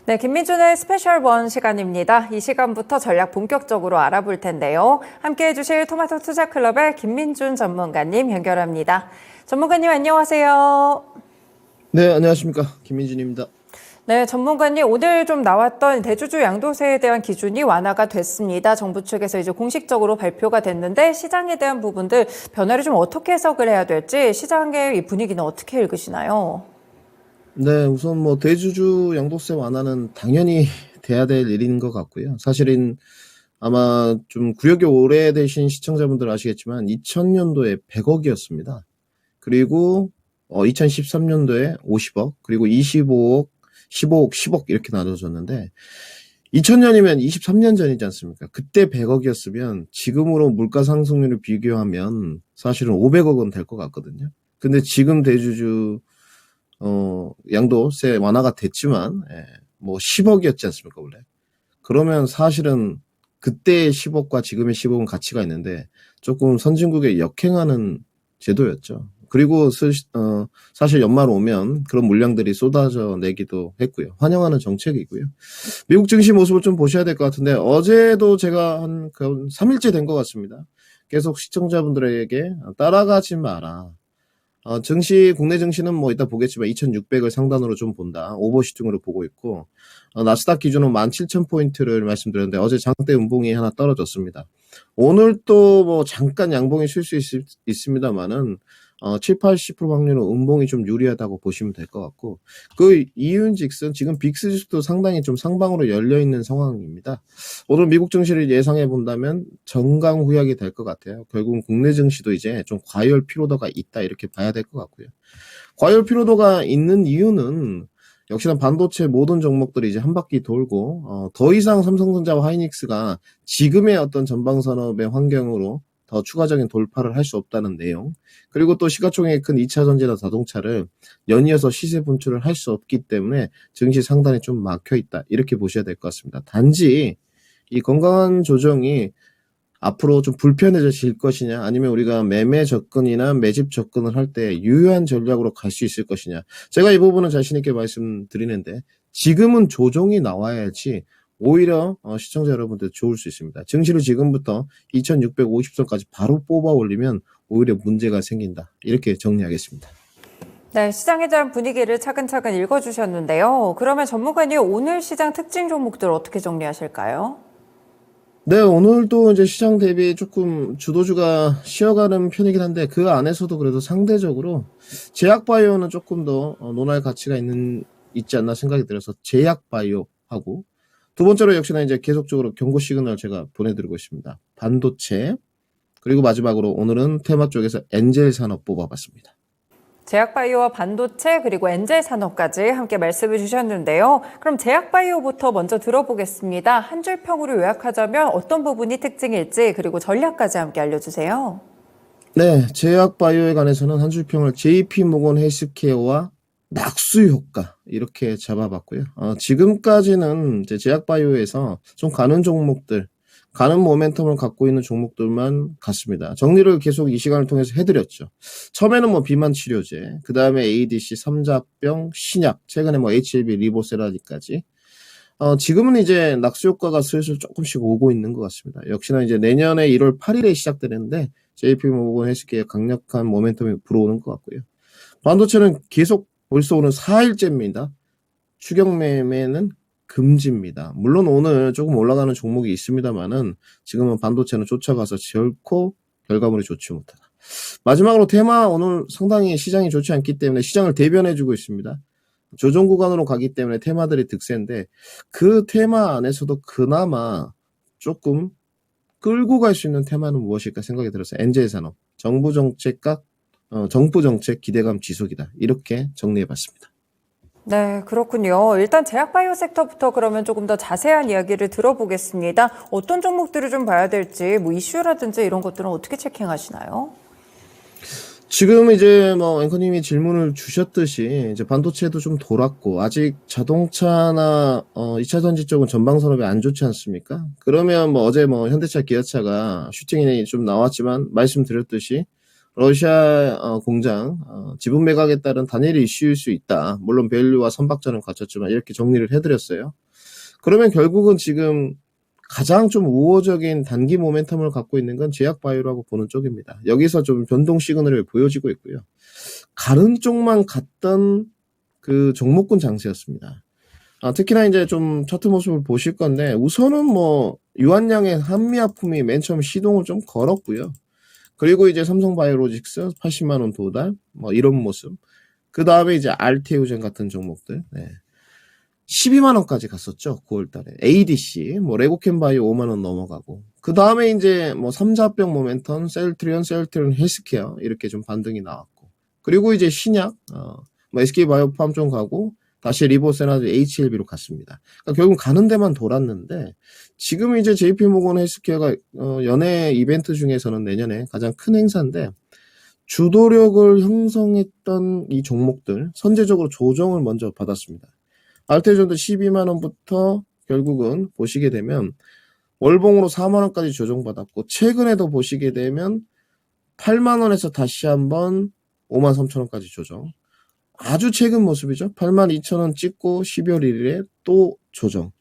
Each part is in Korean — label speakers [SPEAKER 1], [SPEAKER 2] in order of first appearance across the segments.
[SPEAKER 1] 네, 김민준의 스페셜 원 시간입니다. 이 시간부터 전략 본격적으로 알아볼 텐데요. 함께해 주실 토마토 투자클럽의 김민준 전문가님 연결합니다. 전문가님 안녕하세요.
[SPEAKER 2] 네, 안녕하십니까. 김민준입니다.
[SPEAKER 1] 네, 전문가님 오늘 좀 나왔던 대주주 양도세에 대한 기준이 완화가 됐습니다. 정부 측에서 이제 공식적으로 발표가 됐는데 시장에 대한 부분들 변화를 좀 어떻게 해석을 해야 될지 시장의 이 분위기는 어떻게 읽으시나요?
[SPEAKER 2] 네, 우선 뭐 대주주 양도세 완화는 당연히 돼야 될 일인 것 같고요. 사실은 아마 좀 구역이 오래되신 시청자분들 아시겠지만 2000년도에 100억이었습니다. 그리고 2013년도에 50억, 그리고 25억, 15억, 10억 이렇게 나눠졌는데 2000년이면 23년 전이지 않습니까? 그때 100억이었으면 지금으로 물가 상승률을 비교하면 사실은 500억은 될 것 같거든요. 근데 지금 대주주 양도세 완화가 됐지만, 뭐 10억이었지 않습니까, 원래. 그러면 사실은 그때의 10억과 지금의 10억은 가치가 있는데 조금 선진국에 역행하는 제도였죠. 그리고 사실 연말 오면 그런 물량들이 쏟아져 내기도 했고요. 환영하는 정책이고요. 미국 증시 모습을 좀 보셔야 될 것 같은데 어제도 제가 한 3일째 된 것 같습니다. 계속 시청자분들에게 따라가지 마라. 국내 증시는 뭐 이따 보겠지만 2600을 상단으로 좀 본다. 오버슈팅으로 보고 있고, 나스닥 기준으로 17,000포인트를 말씀드렸는데 어제 장대 음봉이 하나 떨어졌습니다. 오늘 또 뭐 잠깐 양봉이 쉴 수 있습니다만은, 7, 80% 확률로 음봉이 좀 유리하다고 보시면 될 것 같고, 그 이유인즉슨 지금 빅스 지수도 상당히 좀 상방으로 열려있는 상황입니다. 오늘 미국 증시를 예상해 본다면 정강후약이 될 것 같아요. 결국은 국내 증시도 이제 좀 과열 피로도가 있다 이렇게 봐야 될 것 같고요. 과열 피로도가 있는 이유는 역시나 반도체 모든 종목들이 이제 한 바퀴 돌고 더 이상 삼성전자와 하이닉스가 지금의 어떤 전방산업의 환경으로 더 추가적인 돌파를 할 수 없다는 내용, 그리고 또 시가총액이 큰 2차 전지나 자동차를 연이어서 시세 분출을 할 수 없기 때문에 증시 상단이 좀 막혀 있다 이렇게 보셔야 될 것 같습니다. 단지 이 건강한 조정이 앞으로 좀 불편해질 것이냐, 아니면 우리가 매매 접근이나 매집 접근을 할 때 유효한 전략으로 갈 수 있을 것이냐. 제가 이 부분은 자신 있게 말씀드리는데 지금은 조정이 나와야지 오히려 시청자 여러분들 좋을 수 있습니다. 증시를 지금부터 2650선까지 바로 뽑아 올리면 오히려 문제가 생긴다. 이렇게 정리하겠습니다.
[SPEAKER 1] 네, 시장에 대한 분위기를 차근차근 읽어주셨는데요. 그러면 전문가님 오늘 시장 특징 종목들 어떻게 정리하실까요?
[SPEAKER 2] 네, 오늘도 이제 시장 대비 조금 주도주가 쉬어가는 편이긴 한데 그 안에서도 그래도 상대적으로 제약바이오는 조금 더 논할 가치가 있지 않나 생각이 들어서 제약바이오하고, 두 번째로 역시나 이제 계속적으로 경고 시그널 제가 보내드리고 있습니다. 반도체, 그리고 마지막으로 오늘은 테마 쪽에서 엔젤 산업 뽑아봤습니다.
[SPEAKER 1] 제약바이오와 반도체 그리고 엔젤 산업까지 함께 말씀해 주셨는데요. 그럼 제약바이오부터 먼저 들어보겠습니다. 한 줄 평으로 요약하자면 어떤 부분이 특징일지 그리고 전략까지 함께 알려주세요.
[SPEAKER 2] 네, 제약바이오에 관해서는 한 줄 평을 JP모건 헬스케어와 낙수 효과 이렇게 잡아봤고요. 지금까지는 이제 제약바이오에서 좀 가는 종목들, 가는 모멘텀을 갖고 있는 종목들만 같습니다. 정리를 계속 이 시간을 통해서 해드렸죠. 처음에는 뭐 비만 치료제, 그 다음에 ADC, 삼자병, 신약, 최근에 뭐 HLB, 리보세라디까지. 지금은 이제 낙수 효과가 슬슬 조금씩 오고 있는 것 같습니다. 역시나 이제 내년에 1월 8일에 시작되는데 JP모건 헬스케어 강력한 모멘텀이 불어오는 것 같고요. 반도체는 계속 벌써 오늘 4일째입니다. 추격 매매는 금지입니다. 물론 오늘 조금 올라가는 종목이 있습니다만은 지금은 반도체는 쫓아가서 결코 결과물이 좋지 못하다. 마지막으로 테마, 오늘 상당히 시장이 좋지 않기 때문에 시장을 대변해주고 있습니다. 조정 구간으로 가기 때문에 테마들이 득세인데 그 테마 안에서도 그나마 조금 끌고 갈 수 있는 테마는 무엇일까 생각이 들어서 엔젤 산업, 정부 정책 기대감 지속이다. 이렇게 정리해봤습니다.
[SPEAKER 1] 네, 그렇군요. 일단 제약바이오 섹터부터 그러면 조금 더 자세한 이야기를 들어보겠습니다. 어떤 종목들을 좀 봐야 될지, 뭐 이슈라든지 이런 것들은 어떻게 체킹하시나요?
[SPEAKER 2] 지금 이제 뭐 앵커님이 질문을 주셨듯이 이제 반도체도 좀 돌았고 아직 자동차나 2차 전지 쪽은 전방 산업이 안 좋지 않습니까? 그러면 뭐 어제 뭐 현대차, 기아차가 슈팅이 좀 나왔지만 말씀드렸듯이 러시아 공장 지분 매각에 따른 단일 이슈일 수 있다. 물론 밸류와 선박전은 갖췄지만 이렇게 정리를 해드렸어요. 그러면 결국은 지금 가장 좀 우호적인 단기 모멘텀을 갖고 있는 건 제약바이오라고 보는 쪽입니다. 여기서 좀 변동 시그널이 보여지고 있고요. 가른 쪽만 갔던 그 종목군 장세였습니다. 특히나 이제 좀 차트 모습을 보실 건데 우선은 뭐 유한양의 한미아품이 맨 처음 시동을 좀 걸었고요. 그리고 이제 삼성바이오로직스 80만 원 도달 뭐 이런 모습. 그 다음에 이제 알테오젠 같은 종목들. 12만 원까지 갔었죠. 9월 달에. ADC, 뭐 레고캠 바이오 5만 원 넘어가고. 그 다음에 이제 뭐 삼자병 모멘텀, 셀트리온 헬스케어 이렇게 좀 반등이 나왔고. 그리고 이제 신약, 뭐 SK바이오팜 좀 가고 다시 리보세나 HLB로 갔습니다. 그러니까 결국 가는 데만 돌았는데 지금 이제 JP모건 헬스케어가 연예 이벤트 중에서는 내년에 가장 큰 행사인데 주도력을 형성했던 이 종목들 선제적으로 조정을 먼저 받았습니다. 알테전도 12만 원부터 결국은 보시게 되면 월봉으로 4만 원까지 조정받았고 최근에도 보시게 되면 8만 원에서 다시 한번 5만 3천 원까지 조정. 아주 최근 모습이죠. 8만 2천 원 찍고 12월 1일에 또 조정.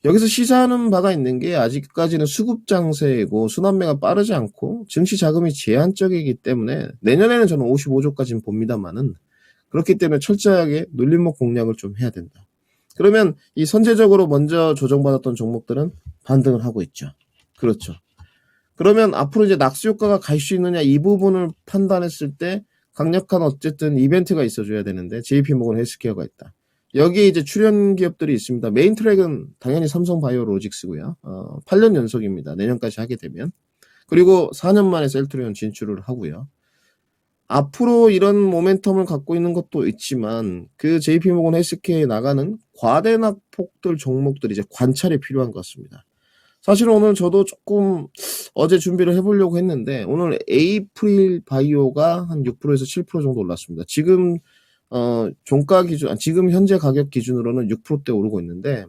[SPEAKER 2] 여기서 시사하는 바가 있는 게 아직까지는 수급 장세이고 순환매가 빠르지 않고 증시 자금이 제한적이기 때문에 내년에는 저는 55조까지는 봅니다만은 그렇기 때문에 철저하게 눌림목 공략을 좀 해야 된다. 그러면 이 선제적으로 먼저 조정받았던 종목들은 반등을 하고 있죠. 그렇죠. 그러면 앞으로 이제 낙수 효과가 갈 수 있느냐 이 부분을 판단했을 때 강력한 어쨌든 이벤트가 있어줘야 되는데 JP모건 헬스케어가 있다. 여기에 이제 출연 기업들이 있습니다. 메인 트랙은 당연히 삼성바이오로직스고요. 8년 연속입니다. 내년까지 하게 되면. 그리고 4년 만에 셀트리온 진출을 하고요. 앞으로 이런 모멘텀을 갖고 있는 것도 있지만 그 JP모건 헬스케어에 나가는 과대낙폭들 종목들이 이제 관찰이 필요한 것 같습니다. 사실 오늘 저도 조금 어제 준비를 해보려고 했는데 오늘 에이프릴 바이오가 한 6%에서 7% 정도 올랐습니다. 지금 종가 기준, 지금 현재 가격 기준으로는 6%대 오르고 있는데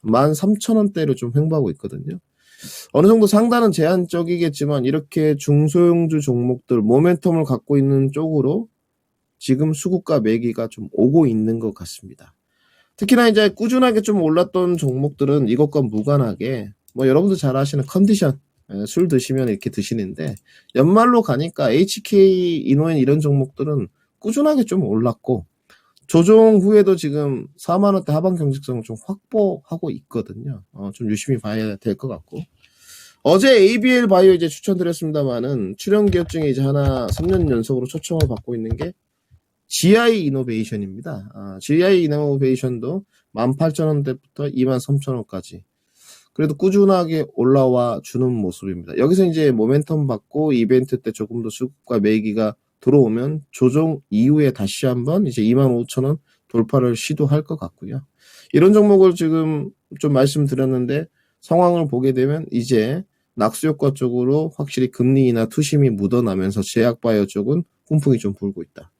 [SPEAKER 2] 13,000원대를 좀 횡보하고 있거든요. 어느 정도 상단은 제한적이겠지만 이렇게 중소형주 종목들 모멘텀을 갖고 있는 쪽으로 지금 수급과 매기가 좀 오고 있는 것 같습니다. 특히나 이제 꾸준하게 좀 올랐던 종목들은 이것과 무관하게 뭐 여러분들 잘 아시는 컨디션 술 드시면 이렇게 드시는데 연말로 가니까 HK, 이노엔 이런 종목들은 꾸준하게 좀 올랐고 조정 후에도 지금 4만 원대 하방 경직성을 좀 확보하고 있거든요. 좀 유심히 봐야 될 것 같고. 어제 ABL 바이오 이제 추천드렸습니다만은 출연 기업 중에 이제 하나 3년 연속으로 초청을 받고 있는 게 GI 이노베이션입니다. GI 이노베이션도 18,000원대부터 23,000원까지. 그래도 꾸준하게 올라와 주는 모습입니다. 여기서 이제 모멘텀 받고 이벤트 때 조금 더 수급과 매기가 들어오면 조정 이후에 다시 한번 이제 25,000원 돌파를 시도할 것 같고요. 이런 종목을 지금 좀 말씀드렸는데 상황을 보게 되면 이제 낙수효과 쪽으로 확실히 금리나 투심이 묻어나면서 제약바이오 쪽은 훈풍이 좀 불고 있다.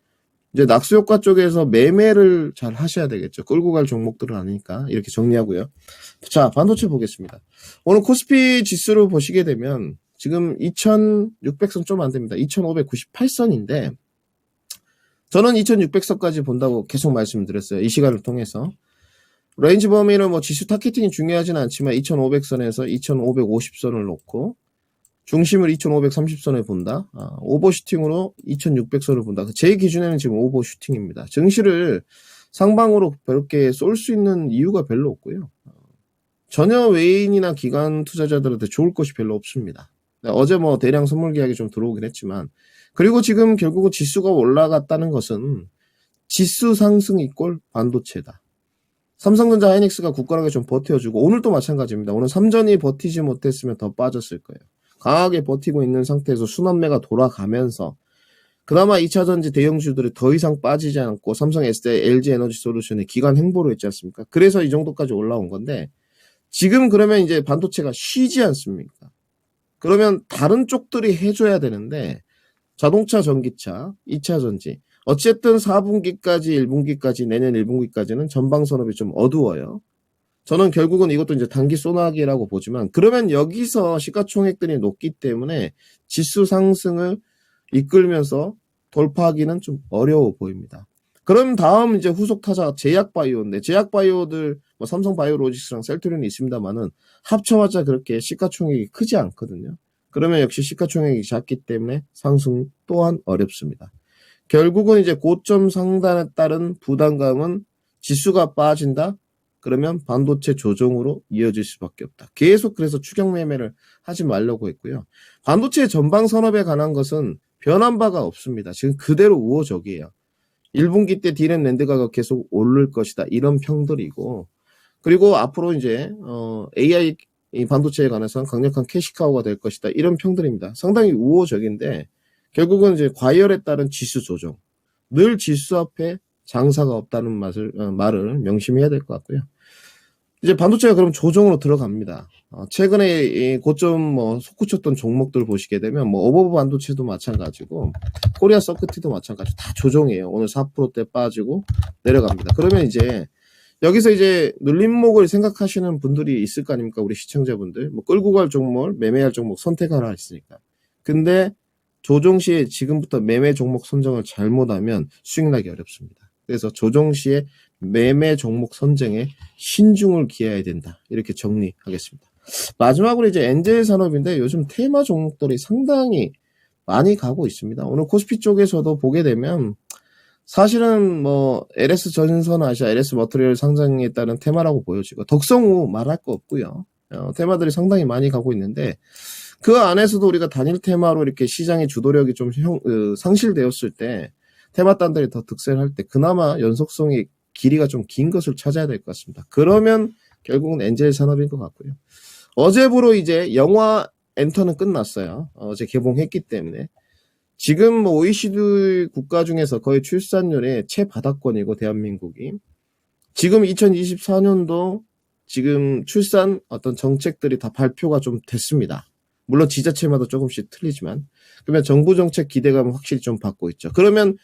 [SPEAKER 2] 이제 낙수효과 쪽에서 매매를 잘 하셔야 되겠죠. 끌고 갈 종목들은 아니니까 이렇게 정리하고요. 자, 반도체 보겠습니다. 오늘 코스피 지수를 보시게 되면 지금 2600선 좀 안 됩니다. 2598선인데 저는 2600선까지 본다고 계속 말씀드렸어요. 이 시간을 통해서. 레인지 범위는 뭐 지수 타겟팅이 중요하진 않지만 2500선에서 2550선을 놓고 중심을 2530선에 본다. 오버슈팅으로 2600선을 본다. 제 기준에는 지금 오버슈팅입니다. 증시를 상방으로 그렇게 쏠 수 있는 이유가 별로 없고요. 전혀 외인이나 기관 투자자들한테 좋을 것이 별로 없습니다. 어제 뭐 대량 선물 계약이 좀 들어오긴 했지만 그리고 지금 결국은 지수가 올라갔다는 것은 지수 상승 이꼴 반도체다. 삼성전자 하이닉스가 굳건하게 좀 버텨주고 오늘도 마찬가지입니다. 오늘 삼전이 버티지 못했으면 더 빠졌을 거예요. 강하게 버티고 있는 상태에서 순환매가 돌아가면서 그나마 2차전지 대형주들이 더 이상 빠지지 않고 삼성 SDI, LG 에너지 솔루션이 기간 행보로 했지 않습니까? 그래서 이 정도까지 올라온 건데 지금 그러면 이제 반도체가 쉬지 않습니까? 그러면 다른 쪽들이 해줘야 되는데 자동차, 전기차, 2차전지 어쨌든 4분기까지 1분기까지 내년 1분기까지는 전방 산업이 좀 어두워요. 저는 결국은 이것도 이제 단기 소나기라고 보지만 그러면 여기서 시가총액들이 높기 때문에 지수 상승을 이끌면서 돌파하기는 좀 어려워 보입니다. 그럼 다음 이제 후속 타자가 제약바이오인데 제약바이오들 뭐 삼성바이오로직스랑 셀트리온이 있습니다만은 합쳐봤자 그렇게 시가총액이 크지 않거든요. 그러면 역시 시가총액이 작기 때문에 상승 또한 어렵습니다. 결국은 이제 고점 상단에 따른 부담감은 지수가 빠진다? 그러면 반도체 조정으로 이어질 수밖에 없다. 계속 그래서 추격 매매를 하지 말라고 했고요. 반도체 전방 산업에 관한 것은 변한 바가 없습니다. 지금 그대로 우호적이에요. 1분기 때 D램 낸드 가격 계속 오를 것이다. 이런 평들이고 그리고 앞으로 이제 AI 이 반도체에 관해서는 강력한 캐시카우가 될 것이다. 이런 평들입니다. 상당히 우호적인데 결국은 이제 과열에 따른 지수 조정. 늘 지수 앞에 장사가 없다는 말을 명심해야 될 것 같고요. 이제 반도체가 그럼 조정으로 들어갑니다. 최근에 이 고점 솟구쳤던 종목들 보시게 되면 어버브 반도체도 마찬가지고 코리아 서큐티도 마찬가지고 다 조정이에요. 오늘 4%대 빠지고 내려갑니다. 그러면 이제 여기서 이제 눌림목을 생각하시는 분들이 있을 거 아닙니까? 우리 시청자분들. 끌고 갈 종목, 매매할 종목 선택하라 했으니까. 근데 조정 시에 지금부터 매매 종목 선정을 잘못하면 수익 나기 어렵습니다. 그래서 조정 시에 매매 종목 선정에 신중을 기해야 된다. 이렇게 정리하겠습니다. 마지막으로 이제 엔젤 산업인데 요즘 테마 종목들이 상당히 많이 가고 있습니다. 오늘 코스피 쪽에서도 보게 되면 사실은 LS 전선 아시아, LS 머터리얼 상장에 따른 테마라고 보여지고 덕성우 말할 거 없고요. 테마들이 상당히 많이 가고 있는데 그 안에서도 우리가 단일 테마로 이렇게 시장의 주도력이 좀 상실되었을 때 테마단들이 더 득세할 때 그나마 연속성이 길이가 좀 긴 것을 찾아야 될 것 같습니다. 그러면 결국은 엔젤 산업인 것 같고요. 어제부로 이제 영화 엔터는 끝났어요. 어제 개봉했기 때문에. 지금 OECD 국가 중에서 거의 출산율의 최바닥권이고 대한민국이. 지금 2024년도 지금 출산 어떤 정책들이 다 발표가 좀 됐습니다. 물론 지자체마다 조금씩 틀리지만. 그러면 정부 정책 기대감은 확실히 좀 받고 있죠. 그러면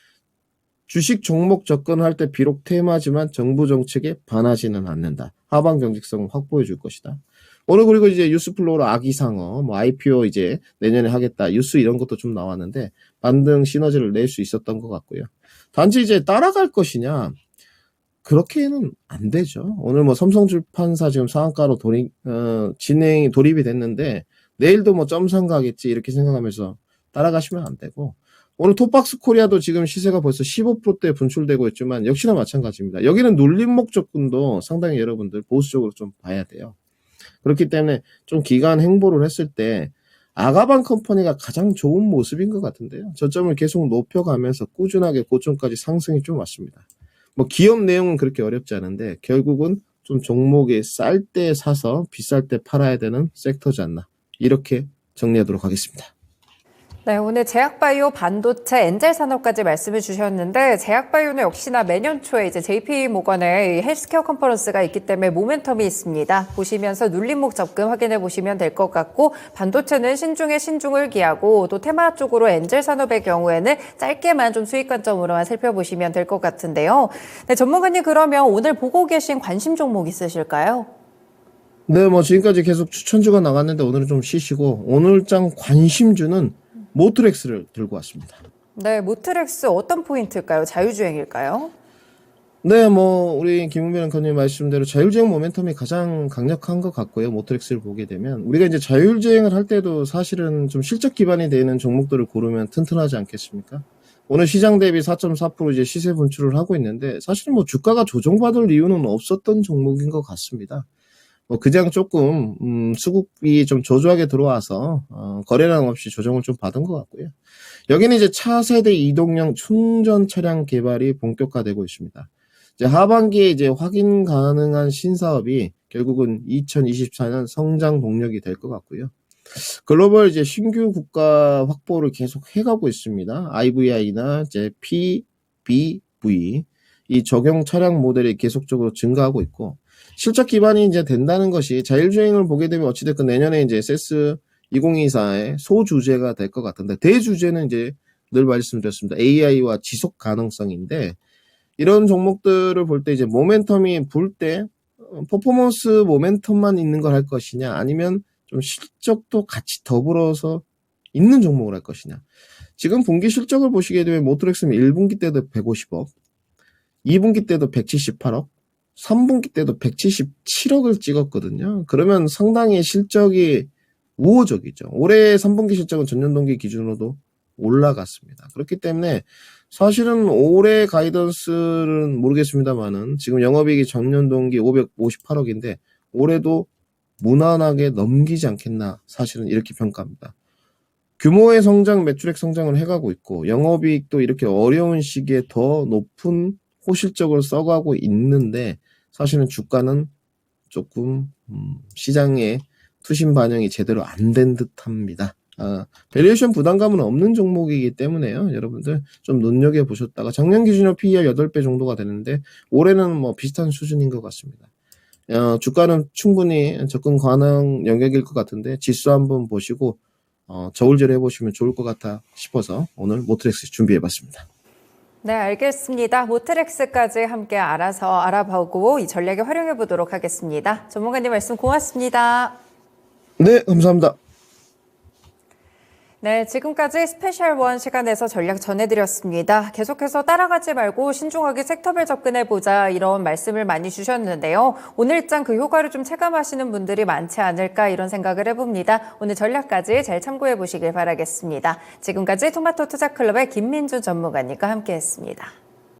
[SPEAKER 2] 주식 종목 접근할 때 비록 테마지만 정부 정책에 반하지는 않는다. 하방 경직성을 확보해 줄 것이다. 오늘 그리고 이제 뉴스플로우로 아기상어, IPO 이제 내년에 하겠다. 뉴스 이런 것도 좀 나왔는데 반등 시너지를 낼 수 있었던 것 같고요. 단지 이제 따라갈 것이냐? 그렇게는 안 되죠. 오늘 삼성출판사 지금 상한가로 돌입이 됐는데 내일도 점상 가겠지 이렇게 생각하면서 따라가시면 안 되고 오늘 톱박스 코리아도 지금 시세가 벌써 15%대 분출되고 있지만 역시나 마찬가지입니다. 여기는 눌림목 접근도 상당히 여러분들 보수적으로 좀 봐야 돼요. 그렇기 때문에 좀 기간 행보를 했을 때 아가방 컴퍼니가 가장 좋은 모습인 것 같은데요. 저점을 계속 높여가면서 꾸준하게 고점까지 상승이 좀 왔습니다. 기업 내용은 그렇게 어렵지 않은데 결국은 좀 종목이 쌀 때 사서 비쌀 때 팔아야 되는 섹터지 않나. 이렇게 정리하도록 하겠습니다.
[SPEAKER 1] 네, 오늘 제약바이오, 반도체, 엔젤 산업까지 말씀해 주셨는데 제약바이오는 역시나 매년 초에 이제 JP모건의 헬스케어 컨퍼런스가 있기 때문에 모멘텀이 있습니다. 보시면서 눌림목 접근 확인해 보시면 될 것 같고 반도체는 신중에 신중을 기하고 또 테마 쪽으로 엔젤 산업의 경우에는 짧게만 좀 수익 관점으로만 살펴보시면 될 것 같은데요. 네, 전문가님 그러면 오늘 보고 계신 관심 종목 있으실까요?
[SPEAKER 2] 네, 지금까지 계속 추천주가 나갔는데 오늘은 좀 쉬시고 오늘장 관심주는 모트렉스를 들고 왔습니다.
[SPEAKER 1] 네, 모트렉스 어떤 포인트일까요? 자율주행일까요?
[SPEAKER 2] 네, 우리 김은배 앵커님 말씀대로 자율주행 모멘텀이 가장 강력한 것 같고요. 모트렉스를 보게 되면 우리가 이제 자율주행을 할 때도 사실은 좀 실적 기반이 되는 종목들을 고르면 튼튼하지 않겠습니까? 오늘 시장 대비 4.4% 이제 시세 분출을 하고 있는데 사실은 주가가 조정받을 이유는 없었던 종목인 것 같습니다. 그냥 조금 수급이 좀 저조하게 들어와서 거래량 없이 조정을 좀 받은 것 같고요. 여기는 이제 차세대 이동형 충전 차량 개발이 본격화되고 있습니다. 이제 하반기에 이제 확인 가능한 신사업이 결국은 2024년 성장 동력이 될 것 같고요. 글로벌 이제 신규 국가 확보를 계속 해가고 있습니다. IVI나 이제 PBV 이 적용 차량 모델이 계속적으로 증가하고 있고. 실적 기반이 이제 된다는 것이 자율주행을 보게 되면 어찌됐건 내년에 이제 세스 2024의 소주제가 될 것 같은데 대주제는 이제 늘 말씀드렸습니다. AI와 지속 가능성인데 이런 종목들을 볼 때 이제 모멘텀이 불 때 퍼포먼스 모멘텀만 있는 걸 할 것이냐 아니면 좀 실적도 같이 더불어서 있는 종목을 할 것이냐. 지금 분기 실적을 보시게 되면 모트렉스는 1분기 때도 150억, 2분기 때도 178억, 3분기 때도 177억을 찍었거든요. 그러면 상당히 실적이 우호적이죠. 올해 3분기 실적은 전년 동기 기준으로도 올라갔습니다. 그렇기 때문에 사실은 올해 가이던스는 모르겠습니다만은 지금 영업이익이 전년 동기 558억인데 올해도 무난하게 넘기지 않겠나 사실은 이렇게 평가합니다. 규모의 성장, 매출액 성장을 해가고 있고 영업이익도 이렇게 어려운 시기에 더 높은 호실적을 써가고 있는데 사실은 주가는 조금 시장의 투심 반영이 제대로 안 된 듯합니다. 밸류에이션 부담감은 없는 종목이기 때문에요. 여러분들 좀 눈여겨보셨다가 작년 기준으로 PER 8배 정도가 되는데 올해는 뭐 비슷한 수준인 것 같습니다. 주가는 충분히 접근 가능 영역일 것 같은데 지수 한번 보시고 저울질 해보시면 좋을 것 같아 싶어서 오늘 모트렉스 준비해봤습니다.
[SPEAKER 1] 네, 알겠습니다. 모트렉스까지 함께 알아서 알아보고 이 전략에 활용해 보도록 하겠습니다. 전문가님 말씀 고맙습니다.
[SPEAKER 2] 네, 감사합니다.
[SPEAKER 1] 네, 지금까지 스페셜 원 시간에서 전략 전해드렸습니다. 계속해서 따라가지 말고 신중하게 섹터별 접근해보자 이런 말씀을 많이 주셨는데요. 오늘장 그 효과를 좀 체감하시는 분들이 많지 않을까 이런 생각을 해봅니다. 오늘 전략까지 잘 참고해보시길 바라겠습니다. 지금까지 토마토 투자클럽의 김민준 전문가님과 함께했습니다.